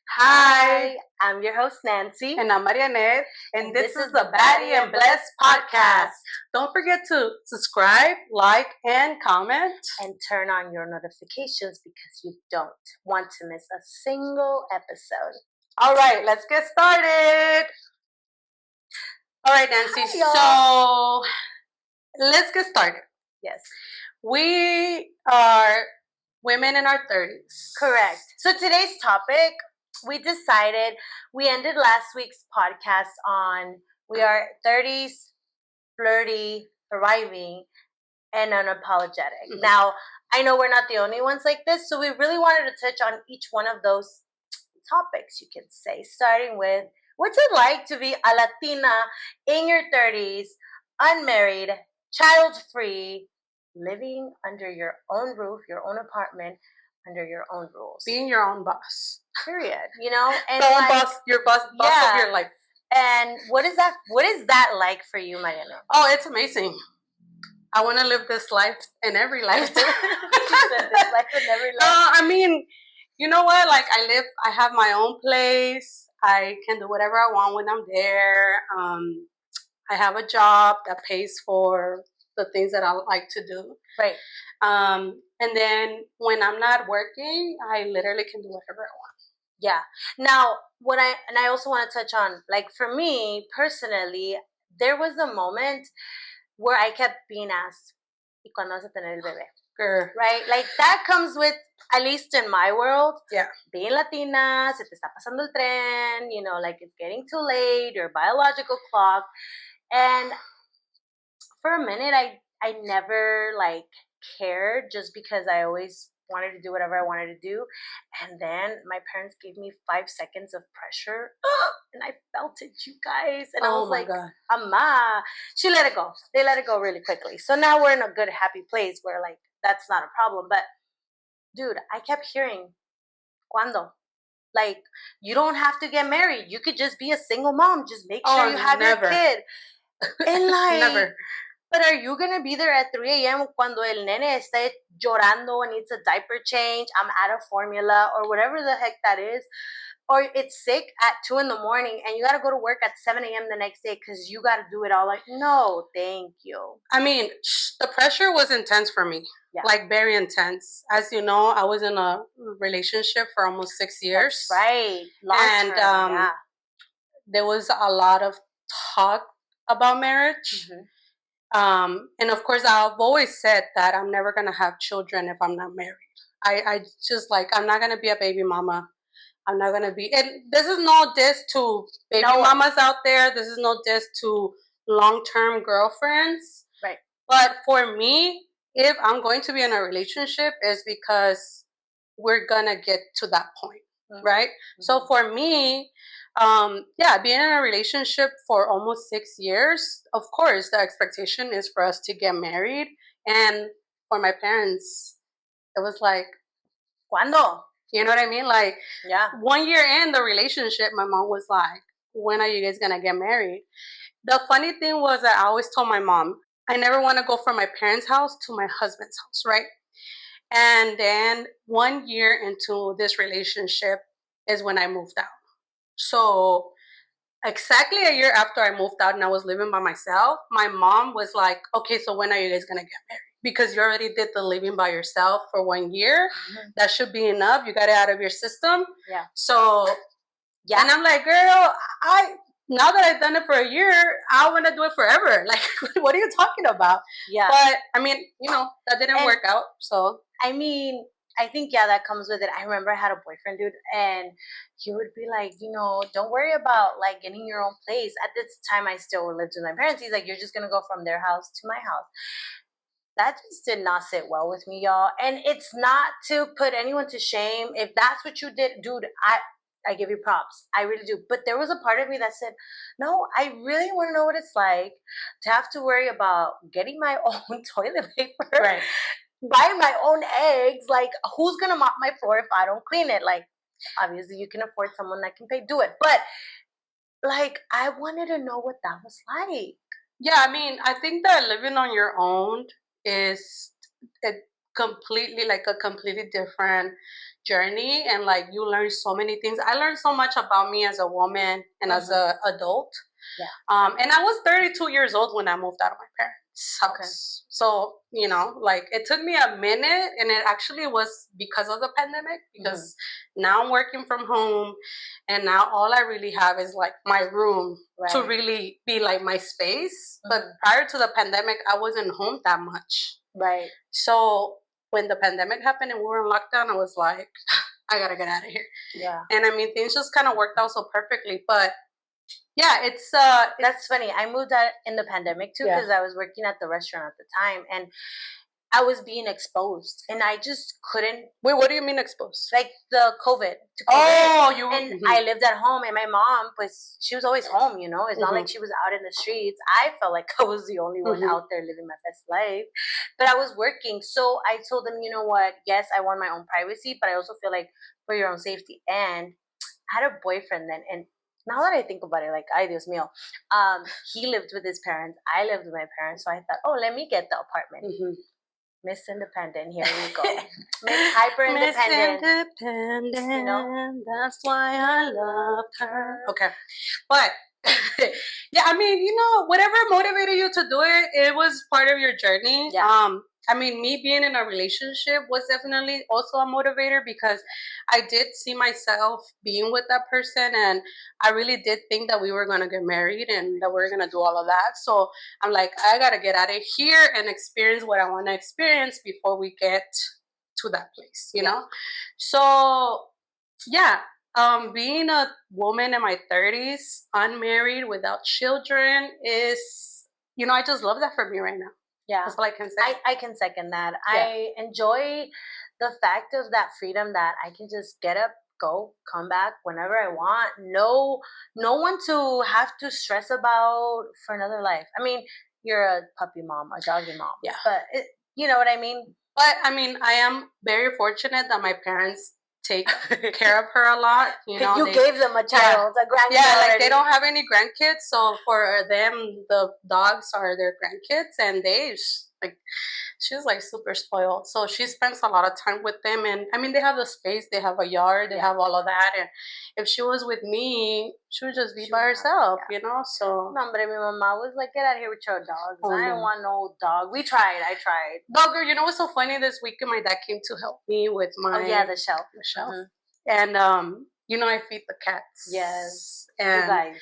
Hi, I'm your host, Nancy. And I'm Marianette. And this is the Baddie and Blessed podcast. Don't forget to subscribe, like, and comment. And turn on your notifications because you don't want to miss a single episode. All right, let's get started. All right, Nancy. Hi, so let's get started. Yes. We are women in our 30s. Correct. So today's topic, we ended last week's podcast on we are 30s, flirty, thriving, and unapologetic. Mhm. Now, I know we're not the only ones like this, so we really wanted to touch on each one of those topics, you could say, starting with what's it like to be a Latina in your 30s, unmarried, child-free, living under your own roof, your own apartment, under your own rules. Being your own boss. Period. And your boss of your life. And what is that like for you, Mariana? Oh, it's amazing. I want to live this life in every lifetime. She said this life in every life. I mean, you know what? Like I have my own place. I can do whatever I want when I'm there. I have a job that pays for the things that I like to do. Right. And then when I'm not working, I literally can do whatever I want. Yeah. Now, I also want to touch on, like, for me personally, there was a moment where I kept being asked, ¿Y cuándo vas a tener el bebé? Right? Like, that comes with, at least in my world, being Latina, se te está pasando el tren, like it's getting too late, your biological clock. And for a minute, I never, like, cared just because I always wanted to do whatever I wanted to do. And then my parents gave me 5 seconds of pressure and I felt it, you guys. And I was like, God. Ama. She let it go. They let it go really quickly. So now we're in a good, happy place where, like, that's not a problem. But dude, I kept hearing, ¿Cuándo? Like, you don't have to get married. You could just be a single mom. Just make sure you have your kid. And like, never. But are you going to be there at 3 a.m. cuando el nene esté llorando and needs a diaper change, I'm out of formula, or whatever the heck that is? Or it's sick at 2 in the morning and you got to go to work at 7 a.m. the next day because you got to do it all. Like, no, thank you. I mean, the pressure was intense for me. Yeah. Like, very intense. As you know, I was in a relationship for almost 6 years. That's right. Long term, there was a lot of talk about marriage. Mm-hmm. And of course, I've always said that I'm never going to have children if I'm not married. I just, like, I'm not going to be a baby mama. I'm not going to be. And this is no diss to baby mamas out there. This is no diss to long-term girlfriends. Right. But for me, if I'm going to be in a relationship, it's because we're going to get to that point. Mm-hmm. Right? Mm-hmm. So for me, being in a relationship for almost 6 years, of course, the expectation is for us to get married. And for my parents, it was like, ¿Cuándo? You know what I mean? Like, 1 year in the relationship, my mom was like, when are you guys going to get married? The funny thing was that I always told my mom, I never want to go from my parents' house to my husband's house, right? And then 1 year into this relationship is when I moved out. So exactly a year after I moved out and I was living by myself, my mom was like, okay, so when are you guys going to get married? Because you already did the living by yourself for 1 year. Mm-hmm. That should be enough. You got it out of your system. Yeah. So, and I'm like, girl, now that I've done it for a year, I want to do it forever. Like, what are you talking about? Yeah. But, I mean, that didn't work out. So, I mean, I think, that comes with it. I remember I had a boyfriend, dude, and he would be like, don't worry about, like, getting your own place. At this time, I still lived with my parents. He's like, you're just going to go from their house to my house. That just did not sit well with me, y'all. And it's not to put anyone to shame. If that's what you did, dude, I give you props. I really do. But there was a part of me that said, no, I really want to know what it's like to have to worry about getting my own toilet paper. Right. Buying my own eggs. Like, who's going to mop my floor if I don't clean it? Like, obviously, you can afford someone that can do it. But, like, I wanted to know what that was like. Yeah, I mean, I think that living on your own it completely like a completely different journey, and like you learn so many things. I learned so much about me as a woman and as a adult. Yeah. And I was 32 years old when I moved out of my parents' house. Okay. So, you know, like it took me a minute, and it actually was because of the pandemic, because now I'm working from home, and now all I really have is like my room to really be like my space. But prior to the pandemic, I wasn't home that much. Right. So when the pandemic happened and we were in lockdown, I was like, I gotta get out of here. Yeah. And I mean, things just kind of worked out so perfectly. But yeah, it's that's funny. I moved out in the pandemic too, because I was working at the restaurant at the time, and I was being exposed, and I just couldn't. Wait, what do you mean exposed? Like the COVID. Oh, you. And I lived at home, and my mom, pues, she was always home. You know, it's not like she was out in the streets. I felt like I was the only one out there living my best life, but I was working. So I told them, you know what? Yes, I want my own privacy, but I also feel like for your own safety. And I had a boyfriend then, and now that I think about it, like, ay, Dios mío, he lived with his parents. I lived with my parents. So I thought, oh, let me get the apartment. Miss Independent, here we go. Miss Hyper Independent. Miss Independent, you know? That's why I loved her. Okay. But, yeah, I mean, you know, whatever motivated you to do it, it was part of your journey. Yeah. I mean, me being in a relationship was definitely also a motivator, because I did see myself being with that person, and I really did think that we were going to get married and that we were going to do all of that. So I'm like, I got to get out of here and experience what I want to experience before we get to that place, you know? So, yeah. Being a woman in my 30s, unmarried, without children is, you know, I just love that for me right now. Yeah. That's all I can say. I can second that. Yeah. I enjoy the fact of that freedom, that I can just get up, go, come back whenever I want. No one to have to stress about for another life. I mean, you're a puppy mom, a doggy mom. Yeah. But you know what I mean? But I mean, I am very fortunate that my parents take care of her a lot. You know, you gave them a child, a grandchild. Yeah, like they don't have any grandkids, so for them, the dogs are their grandkids, and she's like super spoiled. So she spends a lot of time with them, and I mean, they have the space, they have a yard, they have all of that. And if she was with me, she would just be by herself, you know. So no, but my mama was like, "Get out of here with your dogs. I don't want no dog." I tried. Dogger, you know what's so funny? This weekend, my dad came to help me with my the shelf. And you know, I feed the cats. Yes. And you guys.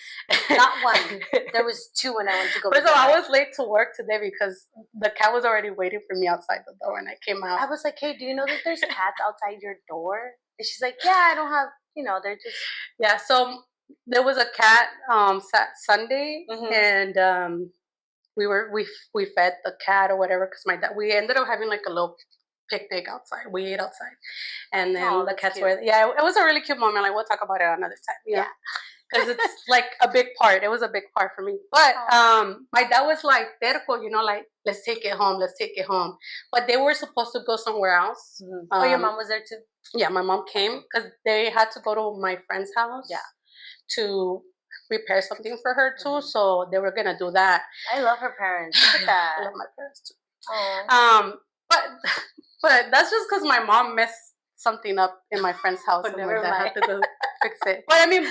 Not one. There was two when I went to go. But so I was late to work today because the cat was already waiting for me outside the door when I came out. I was like, "Hey, do you know that there's cats outside your door?" And she's like, "Yeah, I don't have, you know, they're just..." Yeah, so there was a cat Sunday, and we fed the cat or whatever, because we ended up having like a little picnic outside. We ate outside, and then the cats were. Yeah, it was a really cute moment. Like, we'll talk about it another time. Yeah, because it's like a big part. It was a big part for me. But my dad was like terco, you know, like, let's take it home. But they were supposed to go somewhere else. Your mom was there too. Yeah, my mom came because they had to go to my friend's house. Yeah, to prepare something for her too. So they were gonna do that. I love her parents. Look at that. I love my parents too. But that's just because my mom messed something up in my friend's house, and my dad had to go fix it. But I mean,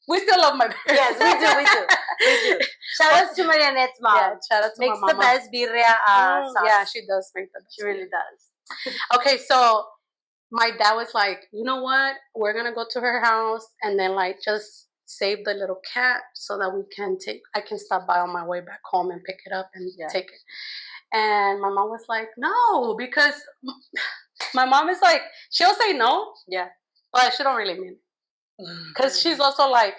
we still love my parents. Yes, we do. Shout out to Marianette's mom. Yeah, shout out to my mom. Makes the best birria sauce. Yeah, she does make the best. She really does. Okay, so my dad was like, you know what? We're gonna go to her house and then like just save the little cat so that I can stop by on my way back home and pick it up and take it. And my mom was like, no, because my mom is like, she'll say no. Yeah. But she don't really mean it. Because she's also like,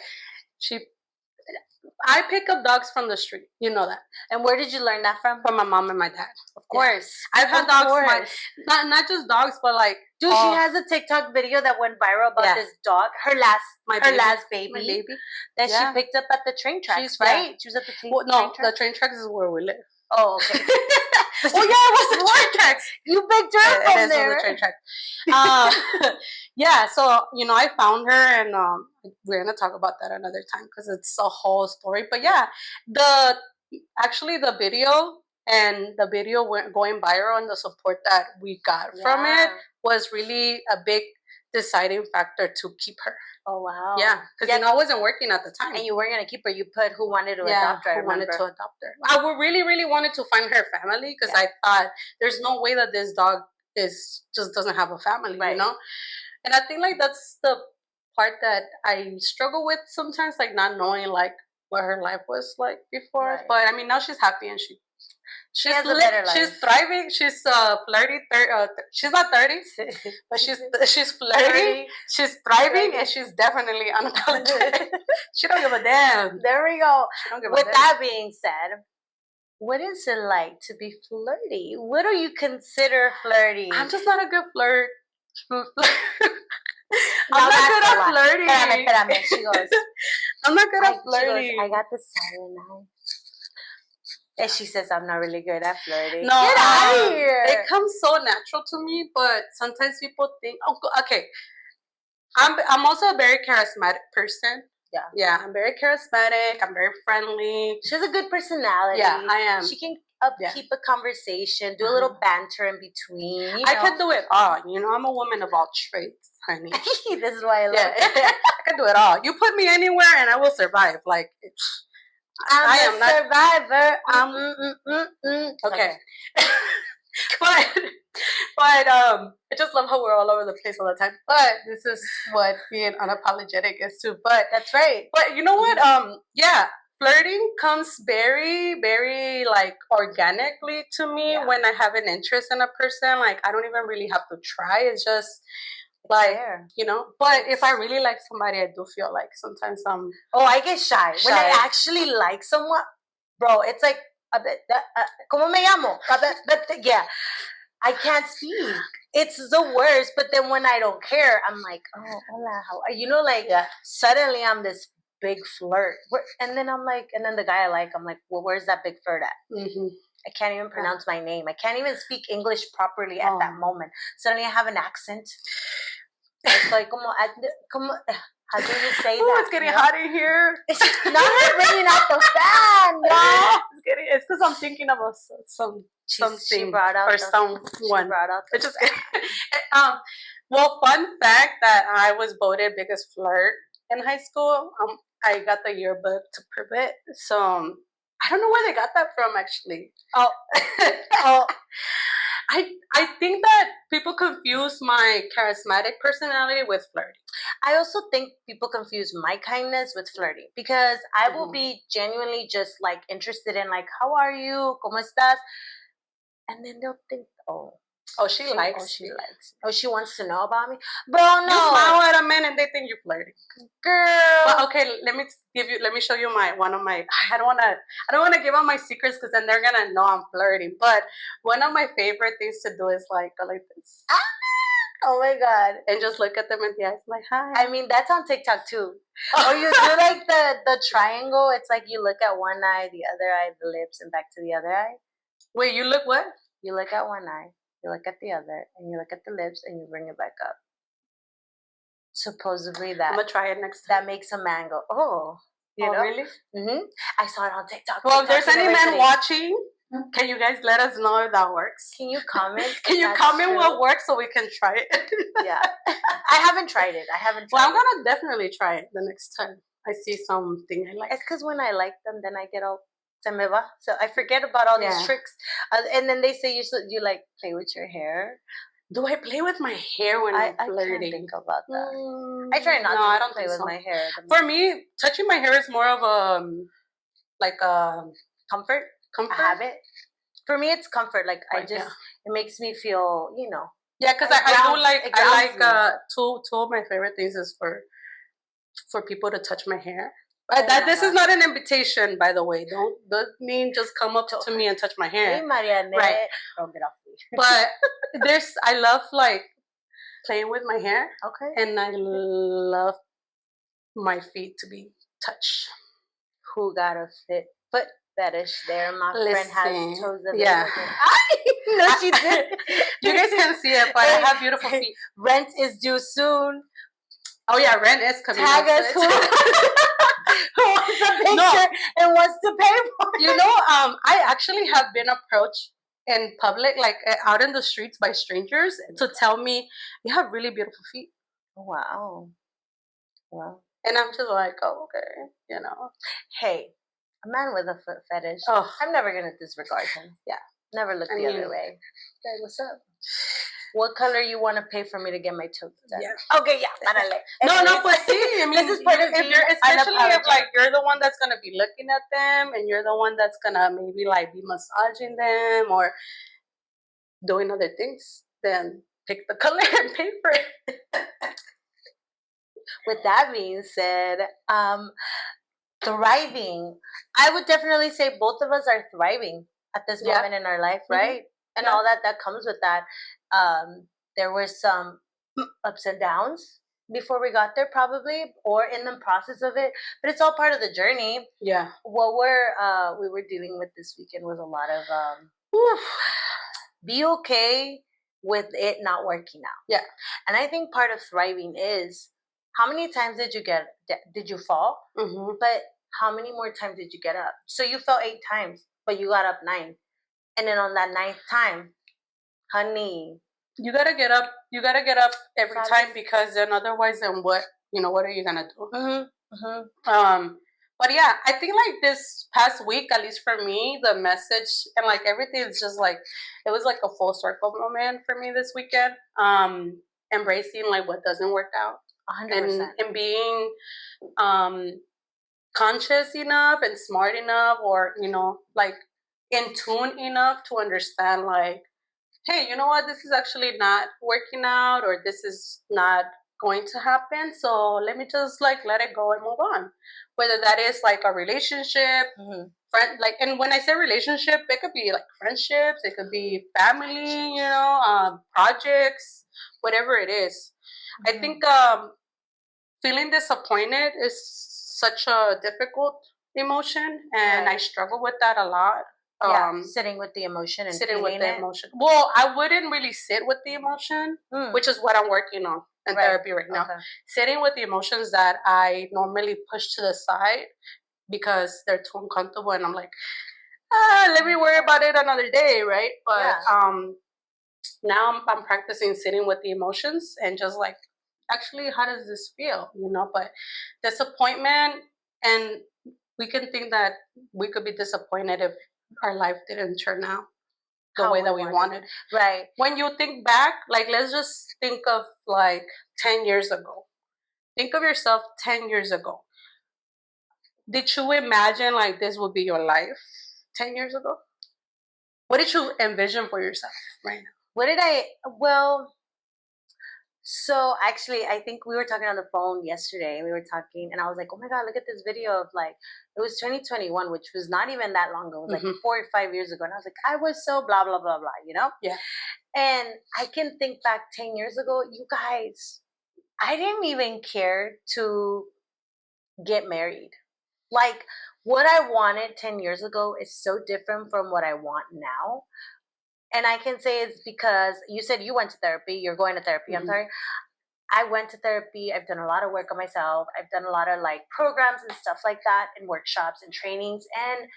I pick up dogs from the street. You know that. And where did you learn that from? From my mom and my dad. Of course. Yeah. I've had dogs. Not just dogs, but like. Dude, she has a TikTok video that went viral about this dog. Her last baby. My baby. That she picked up at the train tracks, right? She was at the train tracks. No, the train tracks is where we live. Oh, okay. Oh, yeah, it was the train tracks. You picked her up from there. The train tracks. Yeah, so, you know, I found her, and we're going to talk about that another time because it's a whole story. But yeah, the video and the video went going viral, and the support that we got from it was really a big deciding factor to keep her. Oh wow! Yeah, because I wasn't working at the time, and you weren't gonna keep her. You put who wanted to adopt her. Who wanted to adopt her. I really wanted to find her family because I thought there's no way that this dog just doesn't have a family, you know. And I think like that's the part that I struggle with sometimes, like not knowing like what her life was like before. But I mean, now she's happy and she has a better life. She's thriving. She's flirty. She's not 30, but she's flirty. She's thriving, and she's definitely unapologetic. She don't give a damn. There we go. She don't give a damn. With that being said, what is it like to be flirty? What do you consider flirty? I'm just not a good flirt. I'm not good at flirting. Espérame. She goes, I'm not good at flirting. I got the silent eye. And she says, I'm not really good at flirting. No, get out of here. It comes so natural to me, but sometimes people think, oh, okay. I'm also a very charismatic person. Yeah, I'm very charismatic. I'm very friendly. She has a good personality. Yeah, I am. She can upkeep a conversation, do a little banter in between. You know? I can do it all. You know, I'm a woman of all traits, honey. This is why I love it. I can do it all. You put me anywhere and I will survive. Like, I am a survivor. Okay. but I just love how we're all over the place all the time. But this is what being unapologetic is too. But that's right. But you know what? Flirting comes very, very like organically to me when I have an interest in a person. Like I don't even really have to try. It's just like, you know, but if I really like somebody, I do feel like sometimes I get shy. When I actually like someone, bro, it's like, ¿cómo me llamo? Yeah, I can't speak. It's the worst. But then when I don't care, I'm like, oh, hola, how are you? You know, like suddenly I'm this big flirt. And then I'm like, and then the guy I like, I'm like, well, where's that big flirt at? Mm-hmm. I can't even pronounce my name. I can't even speak English properly at that moment. Suddenly I have an accent. It's like, how do you say that? It's getting hot in here. Not her bringing out the fan, y'all. It's because I'm thinking about something she brought out or someone. It's just well, fun fact that I was voted biggest flirt in high school. I got the yearbook to prove it. So I don't know where they got that from, actually. I think that people confuse my charismatic personality with flirty. I also think people confuse my kindness with flirty because I will be genuinely just like interested in like, how are you? ¿Cómo estás? And then they'll think, she likes me. Oh, she wants to know about me? Bro, no. You smile at a man and they think you're flirty. Girl. But okay, let me show you one of my, I don't wanna give out my secrets because then they're gonna know I'm flirty. But one of my favorite things to do is like go like this. Oh my God. And just look at them in the eyes like, hi. I mean, that's on TikTok too. Or you do like the triangle. It's like you look at one eye, the other eye, the lips, and back to the other eye. Wait, you look what? You look at one eye, you look at the other, and you look at the lips, and you bring it back up. Supposedly that. I'm gonna try it next time. That makes a man go, oh. You know? Really? Mm-hmm. I saw it on TikTok. Well, if there's any man watching, can you guys let us know if that works? Can you comment? Can you comment what works so we can try it? Yeah. I haven't tried it. Well, I'm gonna definitely try it the next time I see something I like. It's because when I like them, then I get all se me va. So I forget about all these tricks. And then they say you like play with your hair. Do I play with my hair when I'm flirting? I can't think about that. I try not to. I don't play with my hair. For me, touching my hair is more of a comfort. A habit. For me, it's comfort. Like it makes me feel, you know. Yeah, because I like two of my favorite things is for people to touch my hair. This is not an invitation, by the way. Don't mean just come up to me and touch my hair. Hey, Marianne. Right. Don't get off me. But I love like playing with my hair. Okay. And I love my feet to be touched. Who got a foot fetish there? My friend has toes of No, she didn't. You guys can't see it, but I have beautiful feet. Rent is due soon. Oh yeah, rent is coming. Tag us who wants a picture and wants to pay for it. You know, I actually have been approached in public, like out in the streets by strangers to tell me, you have really beautiful feet. Wow. Wow. And I'm just like, oh, okay, you know. Hey, a man with a foot fetish, I'm never going to disregard him. Yeah. Never look the other way. Okay, what's up? What color you want to pay for me to get my toes done? Yeah. Okay, yeah, parale. No, but see, I mean, this is part of being especially if like you're the one that's gonna be looking at them, and you're the one that's gonna maybe like be massaging them or doing other things, then pick the color and pay for it. With that being said, thriving. I would definitely say both of us are thriving at this moment in our life, right? And all that comes with that. There were some ups and downs before we got there, probably, or in the process of it. But it's all part of the journey. Yeah. What we were dealing with this weekend was a lot of be okay with it not working out. Yeah. And I think part of thriving is how many times did you fall? Mm-hmm. But how many more times did you get up? So you fell 8 times, but you got up 9. And then on that 9th time, honey, you gotta get up. You gotta get up every time, because then otherwise, then what? You know, what are you gonna do? Mm-hmm. Mm-hmm. But yeah, I think like this past week, at least for me, the message and like everything is just like, it was like a full circle moment for me this weekend. Embracing like what doesn't work out. 100%. And being conscious enough and smart enough, or, you know, like in tune enough to understand like, hey, you know what, this is actually not working out, or this is not going to happen, so let me just like let it go and move on. Whether that is like a relationship, friend, like, and when I say relationship, it could be like friendships, it could be family, you know, projects, whatever it is. I think feeling disappointed is such a difficult emotion, and I struggle with that a lot. Sitting with the emotion and sitting with the emotion. Well, I wouldn't really sit with the emotion, which is what I'm working on in therapy right now. Okay. Sitting with the emotions that I normally push to the side because they're too uncomfortable, and I'm like, let me worry about it another day, right? But now I'm practicing sitting with the emotions and just like, actually, how does this feel? You know, but disappointment, and we can think that we could be disappointed if our life didn't turn out the way that we wanted. Right. When you think back, like, let's just think of like 10 years ago. Think of yourself 10 years ago. Did you imagine like this would be your life 10 years ago? What did you envision for yourself right now? So actually, I think we were talking on the phone yesterday. We were talking, and I was like, "Oh my God, look at this video of like it was 2021, which was not even that long ago. It was like 4 or 5 years ago." And I was like, "I was so blah blah blah blah," you know? Yeah. And I can think back 10 years ago, you guys. I didn't even care to get married. Like what I wanted 10 years ago is so different from what I want now. And I can say it's because you said you went to therapy. You're going to therapy. I'm sorry. I went to therapy. I've done a lot of work on myself. I've done a lot of like programs and stuff like that, and workshops and trainings. And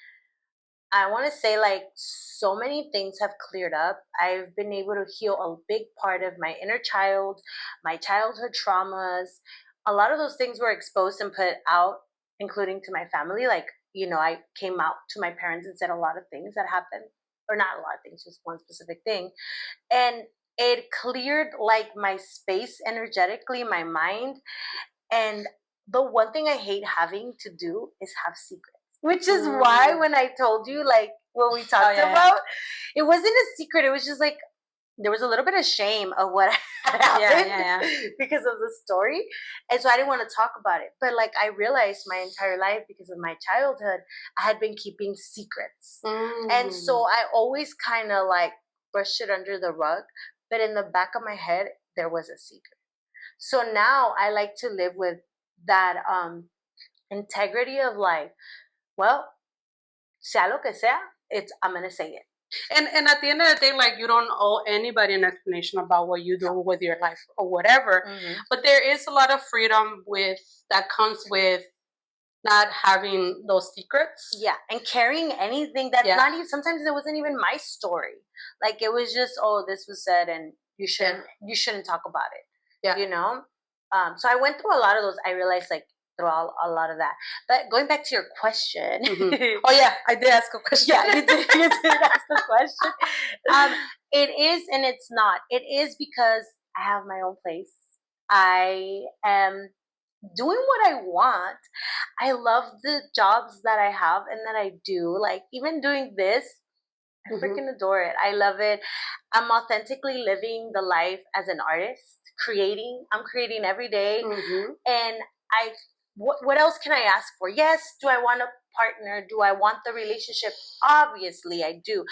I want to say like so many things have cleared up. I've been able to heal a big part of my inner child, my childhood traumas. A lot of those things were exposed and put out, including to my family. Like, you know, I came out to my parents and said a lot of things that happened. Or not a lot of things, just one specific thing. And it cleared like my space energetically, my mind. And the one thing I hate having to do is have secrets. Which is why when I told you, like, what we talked about, it wasn't a secret. It was just like, there was a little bit of shame of what happened because of the story. And so I didn't want to talk about it. But like I realized my entire life, because of my childhood, I had been keeping secrets. And so I always kind of like brushed it under the rug. But in the back of my head, there was a secret. So now I like to live with that integrity of like, well, sea lo que sea, I'm going to say it. And at the end of the day, like, you don't owe anybody an explanation about what you do with your life or whatever. But there is a lot of freedom that comes with not having those secrets. Yeah, and carrying anything that's not even, sometimes it wasn't even my story. Like it was just, oh, this was said and you shouldn't talk about it. Yeah. You know? So I went through a lot of those. I realized like through a lot of that. But going back to your question. Oh yeah, I did ask a question. Yeah, you did ask a question. It is and it's not. It is because I have my own place. I am doing what I want. I love the jobs that I have and that I do. Like even doing this, I freaking adore it. I love it. I'm authentically living the life as an artist, creating. I'm creating every day. And I what else can I ask for? Yes, do I want a partner? Do I want the relationship? Obviously I do.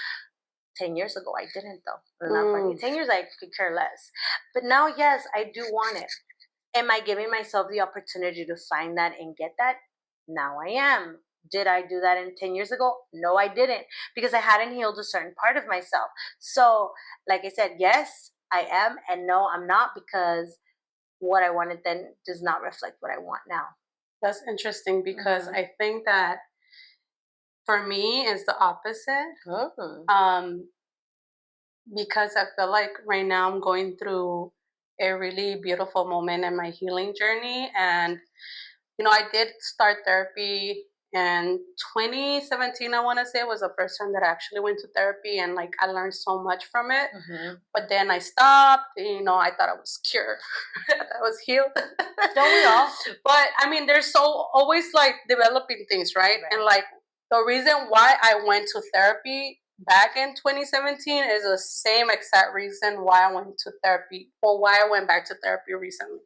10 years ago I didn't though. Not funny. 10 years I could care less. But now yes, I do want it. Am I giving myself the opportunity to find that and get that? Now I am. Did I do that in 10 years ago? No, I didn't, because I hadn't healed a certain part of myself. So, like I said, yes, I am, and no, I'm not, because what I wanted then does not reflect what I want now. That's interesting, because I think that for me it's the opposite. Because I feel like right now I'm going through a really beautiful moment in my healing journey. And, you know, I did start therapy in 2017, I want to say, was the first time that I actually went to therapy, and like I learned so much from it. But then I stopped, you know, I thought I was cured. I was healed. Don't we all? But I mean, there's always like developing things, right? And like the reason why I went to therapy back in 2017 is the same exact reason why I went to therapy, or why I went back to therapy recently.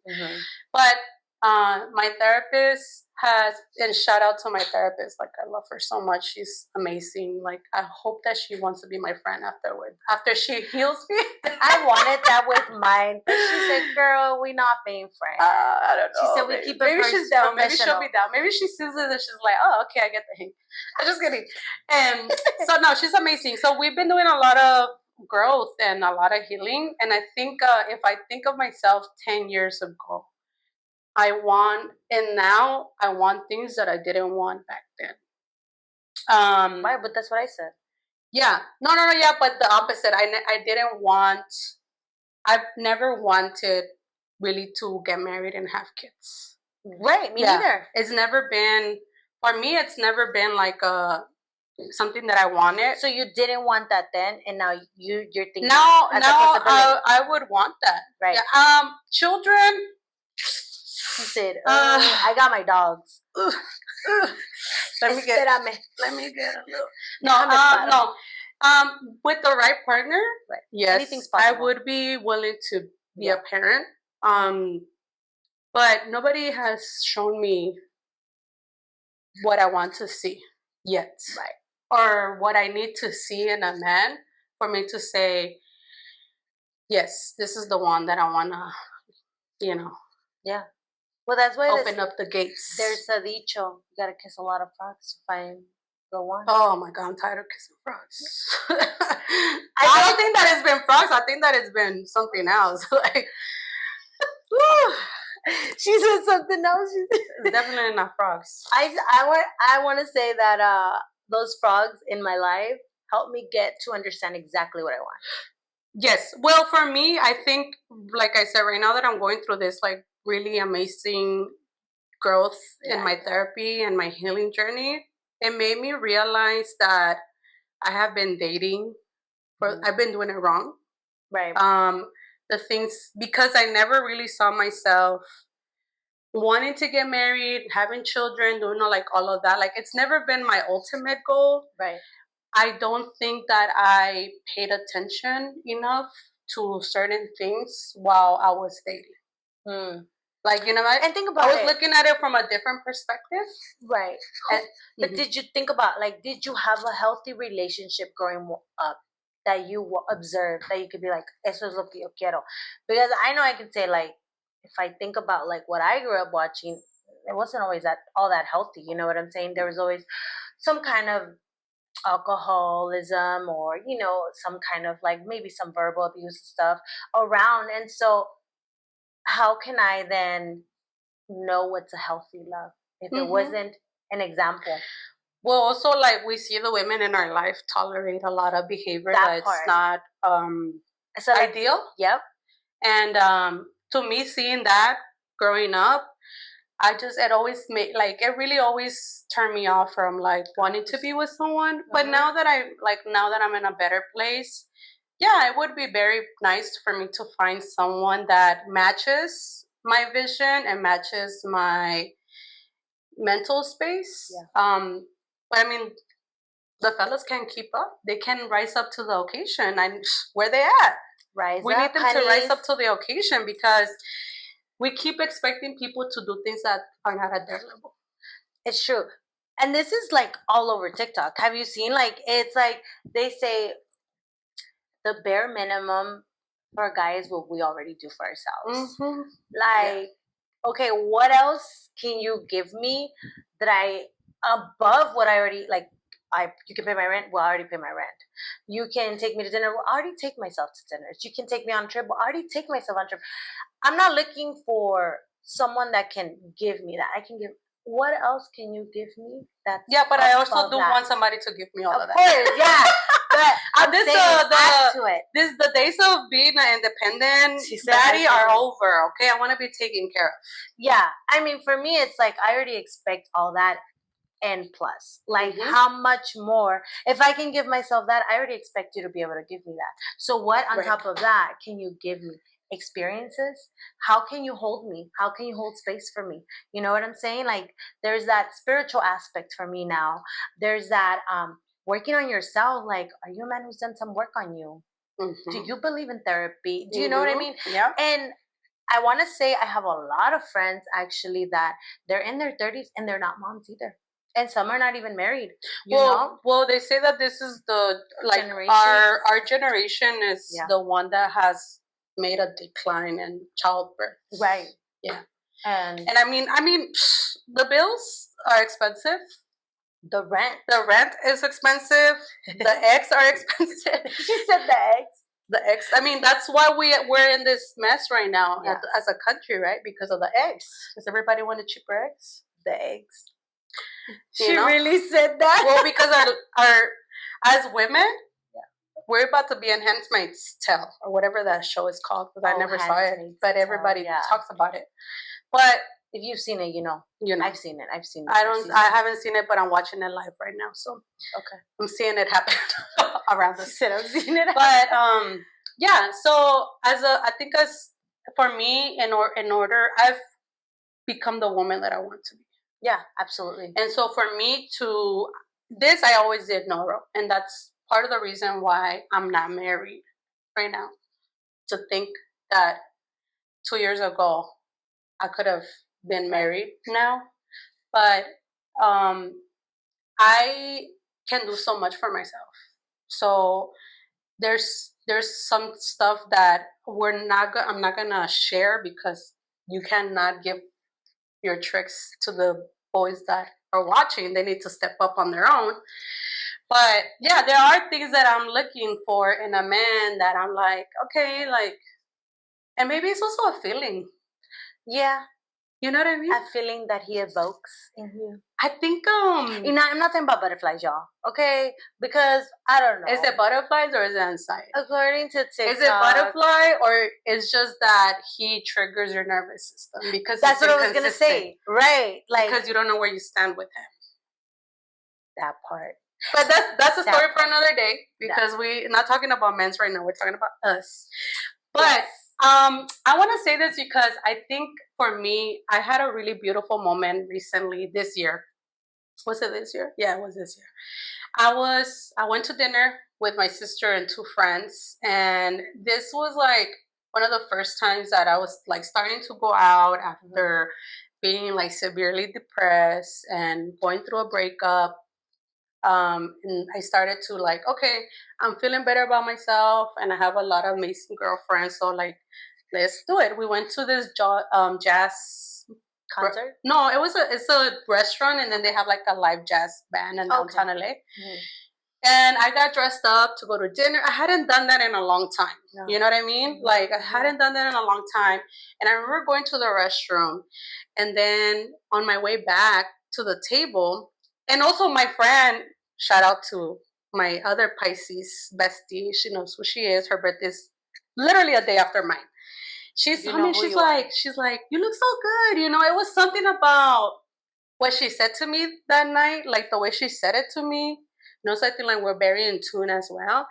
But my therapist has, and shout out to my therapist, like I love her so much, she's amazing. Like I hope that she wants to be my friend after she heals me. I wanted that with mine, but she said, girl, we not being friends. I don't know. She said we keep it maybe she's down, maybe she'll be down, maybe she sees it and she's like, oh okay, I get the hint. I'm just kidding. And so no, she's amazing. So we've been doing a lot of growth and a lot of healing. And I think if I think of myself 10 years ago, and now I want things that I didn't want back then. Right, but that's what I said. Yeah, no, yeah, but the opposite. I've never wanted really to get married and have kids. Right, me neither. It's never been, for me, it's never been like something that I wanted. So you didn't want that then, and now you're thinking. Now I would want that. Right. Yeah. Children. She said, I got my dogs. Let me get a little. No. With the right partner, yes, anything's possible. I would be willing to be a parent. But nobody has shown me what I want to see yet. Right. Or what I need to see in a man for me to say, yes, this is the one that I want to, you know. Yeah. Well, that's why open up the gates. There's a dicho: you gotta kiss a lot of frogs to find the one. Oh my god, I'm tired of kissing frogs. I don't think that it's been frogs. I think that it's been something else. Like, she said something else. It's definitely not frogs. I want to say that those frogs in my life helped me get to understand exactly what I want. Yes. Well, for me, I think, like I said, right now that I'm going through this like really amazing growth in my therapy and my healing journey, it made me realize that I have been dating, I've been doing it wrong. Right. The things, because I never really saw myself wanting to get married, having children, doing like all of that. Like it's never been my ultimate goal. Right. I don't think that I paid attention enough to certain things while I was dating. Like, you know, and think about I was looking at it from a different perspective. Right. But did you think about, like, did you have a healthy relationship growing up that you observed, that you could be like, eso es lo que yo quiero? Because I know I can say, like, if I think about, like, what I grew up watching, it wasn't always all that healthy. You know what I'm saying? There was always some kind of alcoholism, or, you know, some kind of, like, maybe some verbal abuse stuff around. And so how can I then know what's a healthy love if it wasn't an example. Well, also, like, we see the women in our life tolerate a lot of behavior that's not so ideal. Yep. And to me, seeing that growing up, it always made, like, it really always turned me off from, like, wanting to be with someone. But now that I'm in a better place, yeah, it would be very nice for me to find someone that matches my vision and matches my mental space. Yeah. But I mean, the fellas can keep up. They can rise up to the occasion. And where they at? We need them to rise up to the occasion, because we keep expecting people to do things that are not at their level. It's true. And this is like all over TikTok. Have you seen, like, it's like they say the bare minimum for guys what we already do for ourselves. Mm-hmm. Like, okay, what else can you give me that I above what I already like? You can pay my rent. Well, I already pay my rent. You can take me to dinner. Well, I already take myself to dinners. You can take me on a trip. Well, I already take myself on a trip. I'm not looking for someone that can give me that. I can give. What else can you give me? That's but I also do want somebody to give me all of that. Of course, yeah. But the days of being an independent daddy are over. Okay, I want to be taken care of. Yeah, I mean, for me, it's like I already expect all that and plus. Like, how much more? If I can give myself that, I already expect you to be able to give me that. So what on top of that can you give me? Experiences? How can you hold me? How can you hold space for me? You know what I'm saying? Like, there's that spiritual aspect for me now. There's that working on yourself. Like, are you a man who's done some work on you? Mm-hmm. Do you believe in therapy? Do you know what I mean? Yeah. And I want to say I have a lot of friends actually that they're in their 30s and they're not moms either. And some are not even married. You know? Well, they say that this is the, like, generation. Our generation is the one that has made a decline in childbirth. Right. Yeah. And I mean, the bills are expensive. The rent is expensive. The eggs are expensive. She said the eggs. The eggs. I mean, that's why we're in this mess right now as a country, right? Because of the eggs. Does everybody want cheaper eggs? The eggs. She really said that? Well, because our as women, we're about to be in Handmaid's Tale or whatever that show is called, because I never saw it, but everybody talks about it. But if you've seen it, you know. I've seen it. I haven't seen it, but I'm watching it live right now. So okay, I'm seeing it happen around the city. I'm seeing it. But yeah. So I think for me, in order, I've become the woman that I want to be. Yeah, absolutely. And so for me I always did no, and that's part of the reason why I'm not married right now. To think that 2 years ago I could have been married now, but I can do so much for myself. So there's some stuff that I'm not gonna share, because you cannot give your tricks to the boys that are watching. They need to step up on their own. But yeah, there are things that I'm looking for in a man that I'm like, okay, like, and maybe it's also a feeling. Yeah. You know what I mean? A feeling that he evokes in you. I think I'm not talking about butterflies, y'all. Okay? Because I don't know. Is it butterflies or is it anxiety? According to TikTok. Is it butterfly, or it's just that he triggers your nervous system? Because that's what I was gonna say. Right. Like, because you don't know where you stand with him. That part. But that's a story for another day, because we're not talking about men's right now. We're talking about us. But I want to say this because I think for me, I had a really beautiful moment recently this year. Was it this year? Yeah, it was this year. I went to dinner with my sister and 2 friends, and this was like one of the first times that I was like starting to go out after being like severely depressed and going through a breakup. And I started to like, okay, I'm feeling better about myself, and I have a lot of amazing girlfriends, so like, let's do it. We went to this jazz concert. No, it's a restaurant, and then they have like a live jazz band in downtown LA. Mm-hmm. And I got dressed up to go to dinner. I hadn't done that in a long time. No. You know what I mean? Mm-hmm. Like, I hadn't done that in a long time. And I remember going to the restroom, and then on my way back, to the table, and also my friend, shout out to my other Pisces bestie. She knows who she is. Her birthday's literally a day after mine. She saw me. She's like, you look so good. You know, it was something about what she said to me that night, like the way she said it to me. You know, something like we're very in tune as well.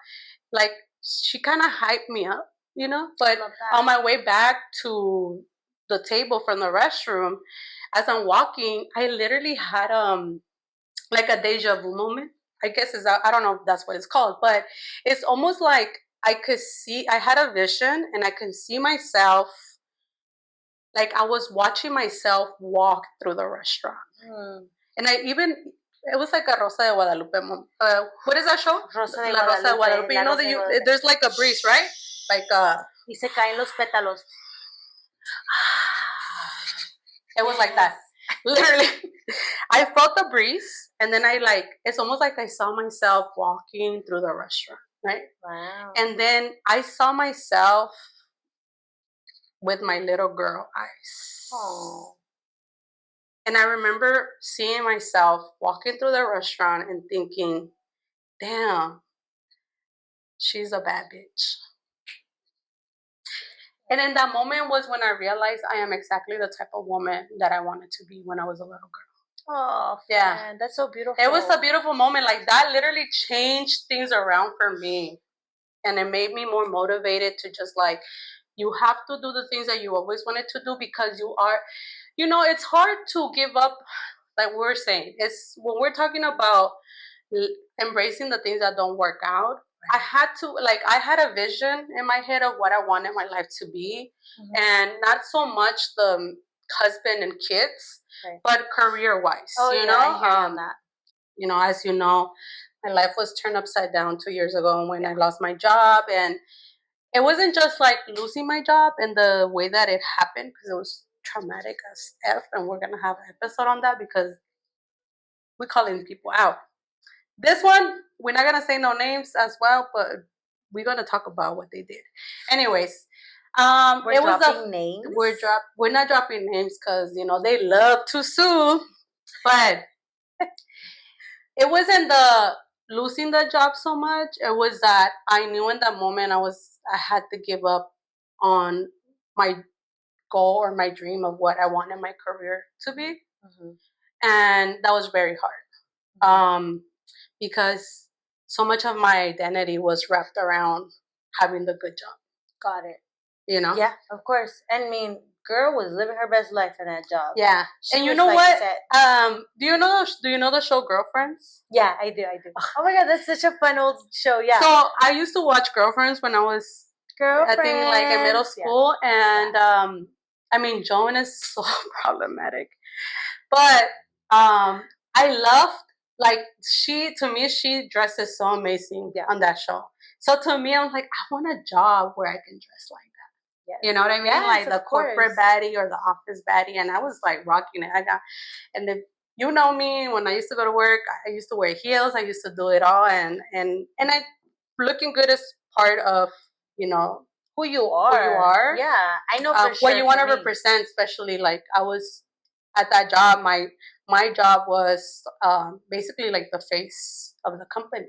Like she kind of hyped me up, you know. But on my way back to the table from the restroom, as I'm walking, I literally had like a deja vu moment. I guess is I don't know if that's what it's called, but it's almost like I could see. I had a vision, and I could see myself. Like I was watching myself walk through the restaurant, and I even it was like a Rosa de Guadalupe. What is that show? Rosa de La Rosa de Guadalupe. You know that there's like a breeze, right? Like y se caen los pétalos. It was like that. Literally, I felt the breeze, and then it's almost like I saw myself walking through the restaurant, right? Wow. And then I saw myself with my little girl eyes. Oh. And I remember seeing myself walking through the restaurant and thinking, damn, she's a bad bitch. And in that moment was when I realized I am exactly the type of woman that I wanted to be when I was a little girl. Oh, yeah. Man, that's so beautiful. It was a beautiful moment. Like that literally changed things around for me. And it made me more motivated to just like, you have to do the things that you always wanted to do because you are, you know, it's hard to give up. Like we're saying, it's when we're talking about embracing the things that don't work out. I had to I had a vision in my head of what I wanted my life to be, and not so much the husband and kids, but career wise. Oh, you know, I hear that. You know, as you know, my life was turned upside down 2 years ago when I lost my job, and it wasn't just like losing my job in the way that it happened because it was traumatic as F, and we're gonna have an episode on that because we're calling people out. This one, we're not gonna say no names as well, but we're gonna talk about what they did. Anyways, we're dropping names. We're not dropping names because you know they love to sue, but it wasn't the losing the job so much. It was that I knew in that moment I had to give up on my goal or my dream of what I wanted my career to be, and that was very hard. Because so much of my identity was wrapped around having the good job. Got it. You know? Yeah, of course. I mean, girl was living her best life in that job. Yeah. And you know what? Do you know the show Girlfriends? Yeah, I do. Oh my god, that's such a fun old show. Yeah. So I used to watch Girlfriends when I was I think like in middle school, and I mean Joan is so problematic, but I loved like she dresses so amazing on that show. So to me, I'm like, I want a job where I can dress like that. Yes. You know what I mean? Yes, like the corporate baddie or the office baddie, and I was like rocking it. And if you know me, when I used to go to work, I used to wear heels. I used to do it all, and I looking good is part of you know who you are. Yeah, I know for sure. What you want to represent, especially like I was at that job. My job was basically like the face of the company.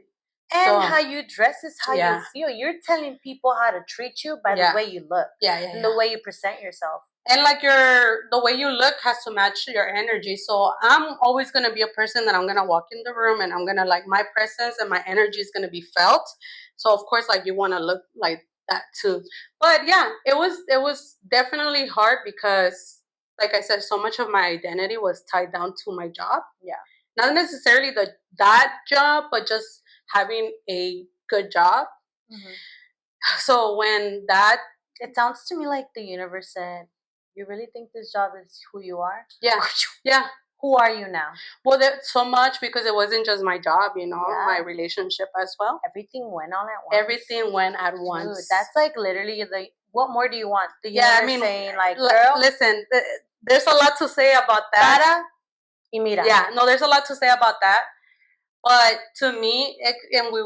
And how you dress is how you feel. You're telling people how to treat you by the way you look. And the way you present yourself. And like the way you look has to match your energy. So I'm always gonna be a person that I'm gonna walk in the room and I'm gonna like my presence and my energy is gonna be felt. So of course like you wanna look like that too. But yeah, it was definitely hard because like I said, so much of my identity was tied down to my job. Yeah. Not necessarily that job, but just having a good job. So when that... It sounds to me like the universe said, you really think this job is who you are? Yeah. Yeah. Who are you now? Well, there's so much because it wasn't just my job, you know, my relationship as well. Everything went on at once. Everything went at once. Dude, that's like literally what more do you want? The universe saying like, girl, listen, there's a lot to say about that. Para y mira. Yeah, no, there's a lot to say about that. But to me, and we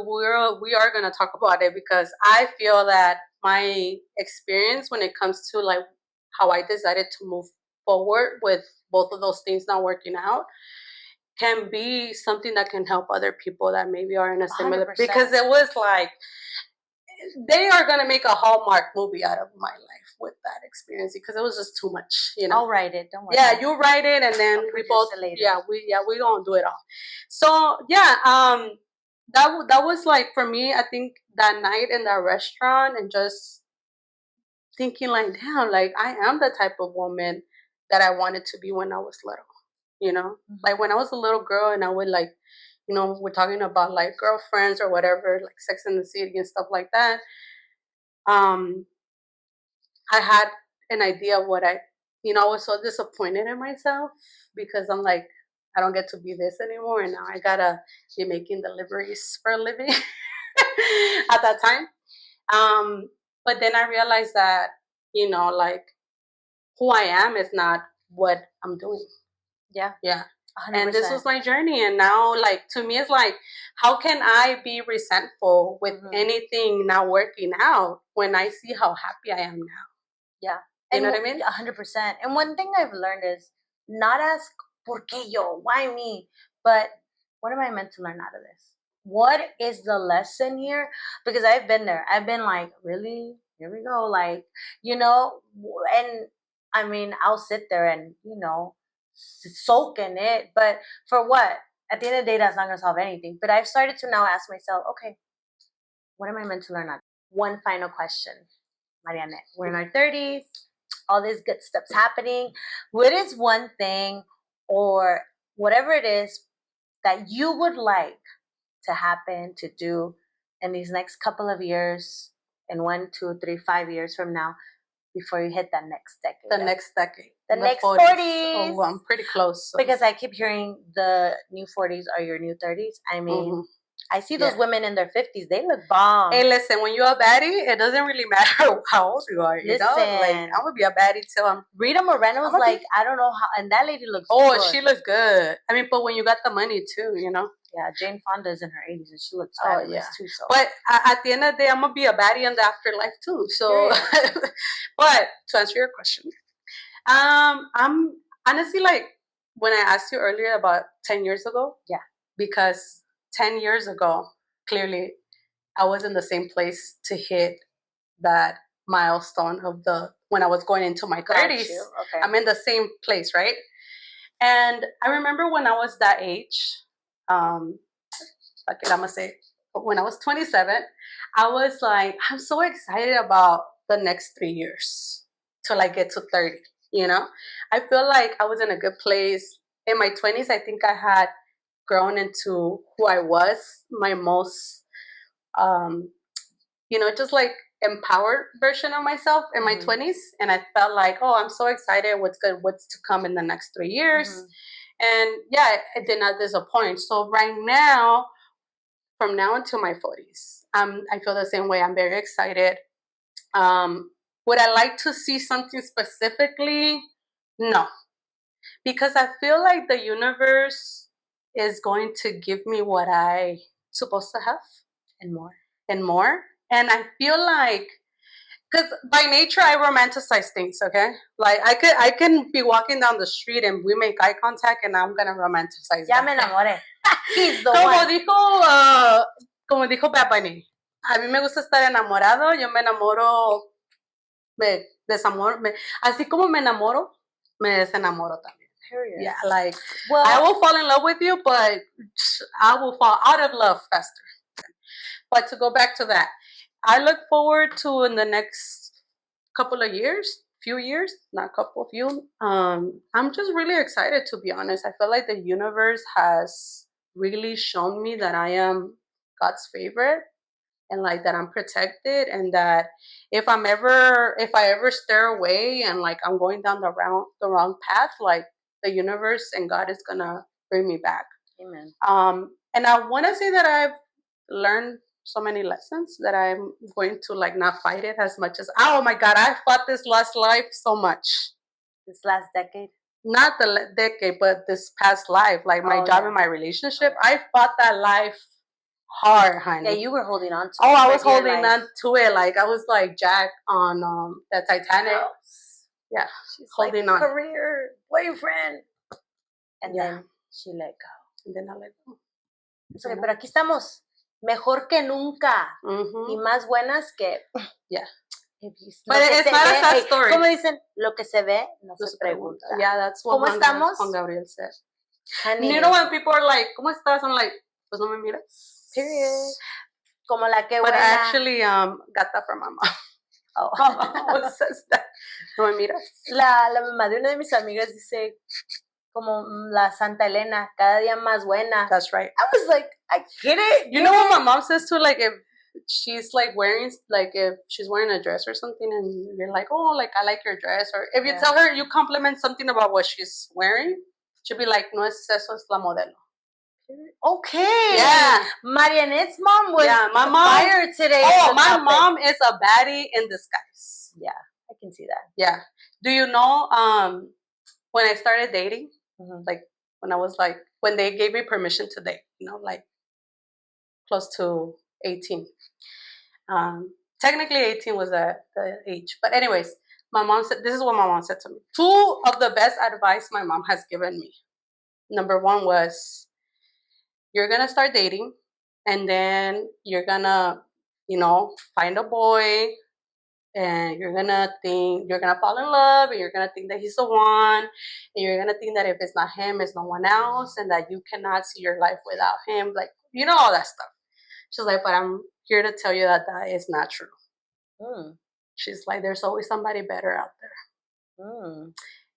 are going to talk about it because I feel that my experience when it comes to like how I decided to move forward with both of those things not working out can be something that can help other people that maybe are in a similar, 100%. because it was like, they are going to make a Hallmark movie out of my life with that experience, because it was just too much, I'll write it. Don't worry. Yeah, you write it, and then we both. We gonna do it all. So that was like, for me, I think that night in that restaurant, and just thinking like, damn, like I am the type of woman that I wanted to be when I was little. Like when I was a little girl, and I would like, we're talking about like girlfriends or whatever, like Sex and the City and stuff like that. I had an idea of what I was so disappointed in myself, because I'm like, I don't get to be this anymore, and now I gotta be making deliveries for a living at that time. But then I realized that, like, who I am is not what I'm doing. Yeah. 100%. And this was my journey. And now, like, to me, it's like, how can I be resentful with anything not working out when I see how happy I am now? Yeah. You know what I mean? 100%. And one thing I've learned is not ask, ¿por qué yo? Why me? But what am I meant to learn out of this? What is the lesson here? Because I've been there. I've been like, really? Here we go. Like, and I mean, I'll sit there and, soak in it. But for what? At the end of the day, that's not going to solve anything. But I've started to now ask myself, okay, what am I meant to learn out of this? One final question. Mariana, we're in our 30s, all this good stuff's happening. What is one thing, or whatever it is, that you would like to happen, to do in these next couple of years, in 1, 2, 3, 5 years from now, before you hit that next decade? The next decade. The next 40s. Oh, I'm pretty close. So. Because I keep hearing the new 40s are your new 30s. I mean, I see those women in their 50s. They look bomb. Hey, listen, when you're a baddie, it doesn't really matter how old you are. You know? Like, I'm going to be a baddie till I'm... Rita Moreno's like, I don't know how... And that lady looks good. She looks good. I mean, but when you got the money, too, Yeah, Jane Fonda's in her 80s, and she looks fabulous, too. So. But at the end of the day, I'm going to be a baddie in the afterlife, too. So, but to answer your question, I'm honestly, like, when I asked you earlier about 10 years ago, because 10 years ago, clearly, I was in the same place to hit that milestone of when I was going into my 30s. Okay. I'm in the same place, right? And I remember when I was that age, I'm gonna say, when I was 27, I was like, I'm so excited about the next 3 years till I get to 30. I feel like I was in a good place. In my 20s, I think I had grown into who I was, my most, just like empowered version of myself in my 20s. And I felt like, oh, I'm so excited. What's to come in the next 3 years. And it did not disappoint. So right now, from now until my 40s, I feel the same way. I'm very excited. Would I like to see something specifically? No. Because I feel like the universe is going to give me what I'm supposed to have. And more. And I feel like, because by nature I romanticize things, okay? Like I can be walking down the street and we make eye contact and I'm gonna romanticize. Ya me enamoré. He's the one. Como dijo Bad Bunny, a mí me gusta estar enamorado, yo me enamoro, así como me enamoro, me desenamoro también. Period. Yeah, like, I will fall in love with you, but I will fall out of love faster. But to go back to that, I look forward to, in the next couple of years, few years, not couple, few. I'm just really excited, to be honest. I feel like the universe has really shown me that I am God's favorite, and like that I'm protected, and that if I ever stare away and like I'm going down the wrong path, like the universe and God is gonna bring me back. Amen. And I want to say that I've learned so many lessons that I'm going to like not fight it as much as, oh my God, I fought this last life so much. This last decade? Not the decade, but this past life, like my job and my relationship. I fought that life hard, honey. Yeah, you were holding on to it. Oh, I was holding on to it. Like I was like Jack on the Titanic. Yeah, she's holding on. Career, boyfriend. And then she let go. and then I let go. Okay, pero aquí estamos, mejor que nunca, y más buenas que... Yeah. But it's not a sad story. Como dicen, lo que se ve no se pregunta. Yeah, that's what ¿Cómo estamos? Juan Gabriel said. Honey. You know when people are like, ¿cómo estás? I'm like, pues no me miras. Period. Como la que But buena. I actually got that from my mom. Oh. What says that? No me miras. La mamá de una de mis amigas dice, como la Santa Elena, cada día más buena. That's right. I was like, I get it. You know what my mom says too? Like, if she's like wearing, like, if she's wearing a dress or something and you're like, oh, like, I like your dress. Or if you tell her, you compliment something about what she's wearing, she'll be like, no es eso, es la modelo. Okay. Yeah. Marianette's mom was my mom, fired today. Oh, my mom is a baddie in disguise. Yeah, I can see that. Yeah. Do you know, when I started dating, like, when I was like, when they gave me permission to date, you know, like, close to 18. Technically 18 was the age. But anyways, my mom said, this is what my mom said to me. 2 of the best advice my mom has given me. Number 1 was, you're going to start dating and then you're going to, you know, find a boy and you're going to fall in love and you're going to think that he's the one. And you're going to think that if it's not him, it's no one else and that you cannot see your life without him. Like, you know, all that stuff. She's like, but I'm here to tell you that is not true. She's like, there's always somebody better out there.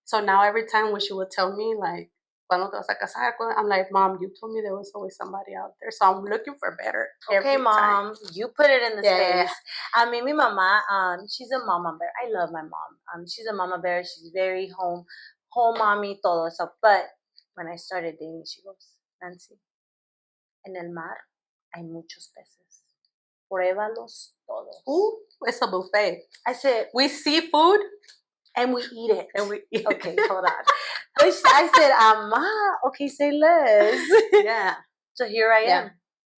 So now every time when she would tell me, like, ¿cuándo te vas a casar? I'm like, Mom, you told me there was always somebody out there. So I'm looking for better. Okay, Mom, you put it in the space. I mean, mi mamá, she's a mama bear. I love my mom. She's a mama bear. She's very home mommy, todo eso. But when I started dating, she goes, Nancy, en el mar hay muchos peces. Pruébalos todos. It's a buffet. I said, we see food and we eat it. Okay, hold on. I said, Ama, okay, say less. Yeah. So here I am,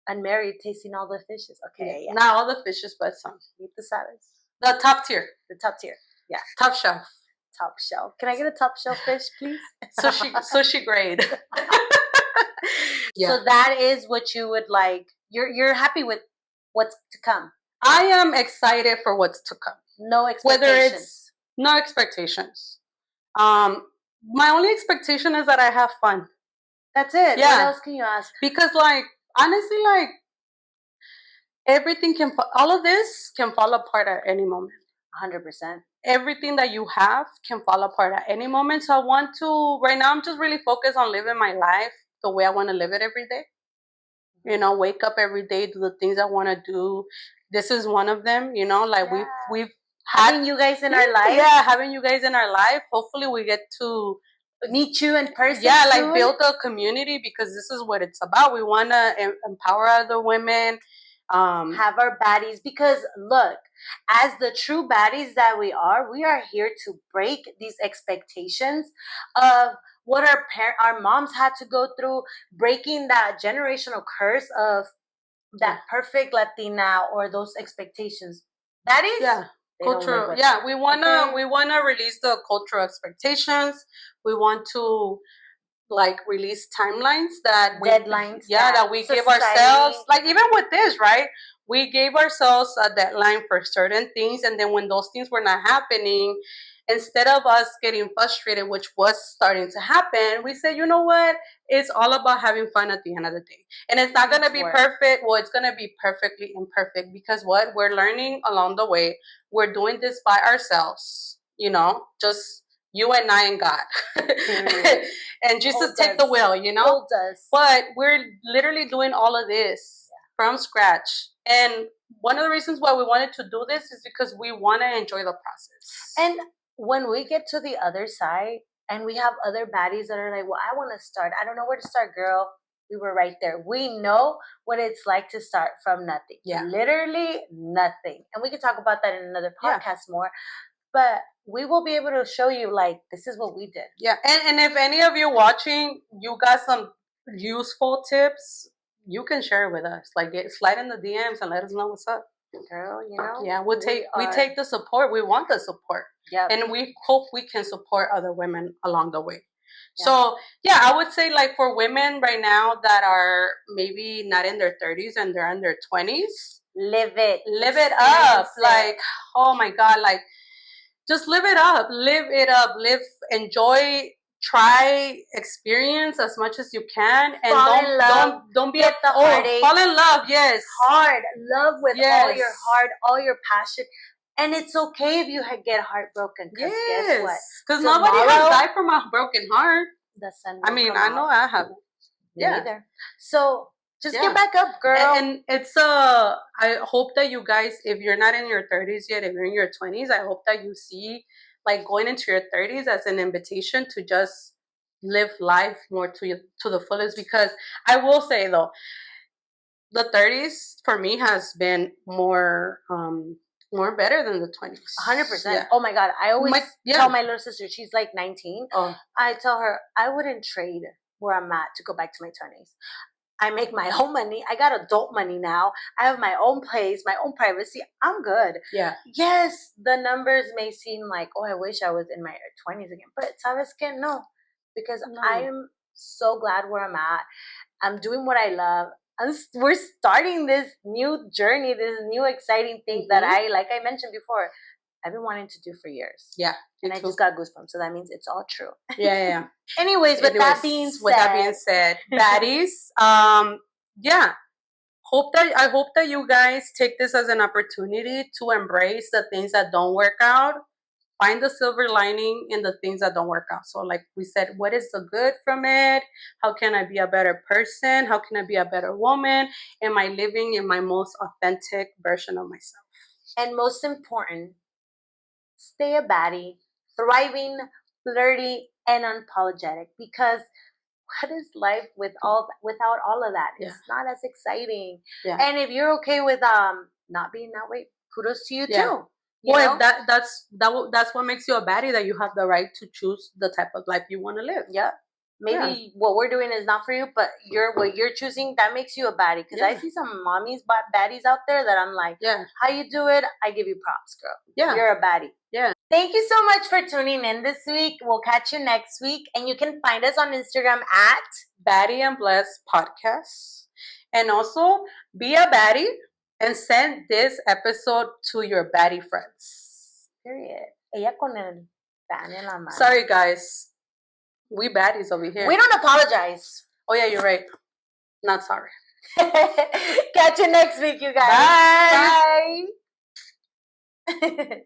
unmarried, tasting all the fishes. Okay. Yeah. Not all the fishes, but some. Eat the salads. The top tier. The top tier. Yeah. Top shelf. Top shelf. Can I get a top shelf fish, please? Sushi grade. So that is what you would like. You're happy with what's to come. I am excited for what's to come. No expectations. No expectations. My only expectation is that I have fun. That's it. Yeah. What else can you ask? Because, like, honestly, like, everything all of this can fall apart at any moment. 100%. Everything that you have can fall apart at any moment. So right now I'm just really focused on living my life the way I want to live it every day. You know, wake up every day, do the things I want to do. This is one of them, you know, like we've having you guys in our life. Yeah, having you guys in our life. Hopefully we get to meet you in person. Yeah, soon. Like build a community because this is what it's about. We want to empower other women. Have our baddies because look, as the true baddies that we are here to break these expectations of what our moms had to go through, breaking that generational curse of that perfect Latina or those expectations. That is cultural. Yeah, we wanna release the cultural expectations. We want to like release timelines deadlines that we give ourselves, like even with this, right? We gave ourselves a deadline for certain things, and then when those things were not happening, instead of us getting frustrated, which was starting to happen, we said, you know what? It's all about having fun at the end of the day. And it's not going to be perfect. Well, it's going to be perfectly imperfect because what? We're learning along the way. We're doing this by ourselves, you know, just you and I and God. And Jesus take the wheel, you know? But we're literally doing all of this from scratch. And one of the reasons why we wanted to do this is because we want to enjoy the process. And when we get to the other side and we have other baddies that are like, well, I want to start. I don't know where to start, girl. We were right there. We know what it's like to start from nothing. Yeah. Literally nothing. And we can talk about that in another podcast more. But we will be able to show you, like, this is what we did. Yeah. And if any of you watching, you got some useful tips, you can share it with us. Like, slide in the DMs and let us know what's up. Girl, you know? Yeah, we take the support. We want the support. Yeah. And we hope we can support other women along the way. So yeah, I would say like for women right now that are maybe not in their 30s and they're in their 20s, live it up. Like, oh my God, like just live it up, enjoy, try, experience as much as you can, and don't be fall in love. Yes, hard love with all your heart, all your passion. And it's okay if you get heartbroken. Because guess what? Because nobody has died from a broken heart. The sun. I mean, I know I haven't. Neither. So just get back up, girl. And it's I hope that you guys, if you're not in your 30s yet, if you're in your 20s, I hope that you see like going into your 30s as an invitation to just live life more to the fullest. Because I will say though, the 30s for me has been more better than the 20s. 100%. Oh my God. I always tell my little sister, she's like 19. I tell her I wouldn't trade where I'm at to go back to my 20s. I make my own money. I got adult money now. I have my own place, my own privacy. I'm good. Yeah. Yes, the numbers may seem like, oh, I wish I was in my 20s again. But sabes que no. Because I'm so glad where I'm at. I'm doing what I love. We're starting this new journey, this new exciting thing that like I mentioned before, I've been wanting to do for years. Yeah. And I just got goosebumps. So that means it's all true. Yeah. Anyways, with that being said, baddies, yeah. I hope that you guys take this as an opportunity to embrace the things that don't work out. Find the silver lining in the things that don't work out. So like we said, what is the good from it? How can I be a better person? How can I be a better woman? Am I living in my most authentic version of myself? And most important, stay a baddie, thriving, flirty, and unapologetic. Because what is life without all of that? It's not as exciting. Yeah. And if you're okay with not being that way, kudos to you too. Well, that's what makes you a baddie, that you have the right to choose the type of life you want to live. Yeah. Maybe what we're doing is not for you, but what you're choosing, that makes you a baddie. Because I see some mommies baddies out there that I'm like, how you do it? I give you props, girl. Yeah. You're a baddie. Yeah. Thank you so much for tuning in this week. We'll catch you next week. And you can find us on Instagram at Baddie and Bless Podcast. And also, be a baddie and send this episode to your baddie friends. Period. Ella con el pan en la mano. Sorry, guys. We baddies over here. We don't apologize. Oh, yeah, you're right. Not sorry. Catch you next week, you guys. Bye. Bye.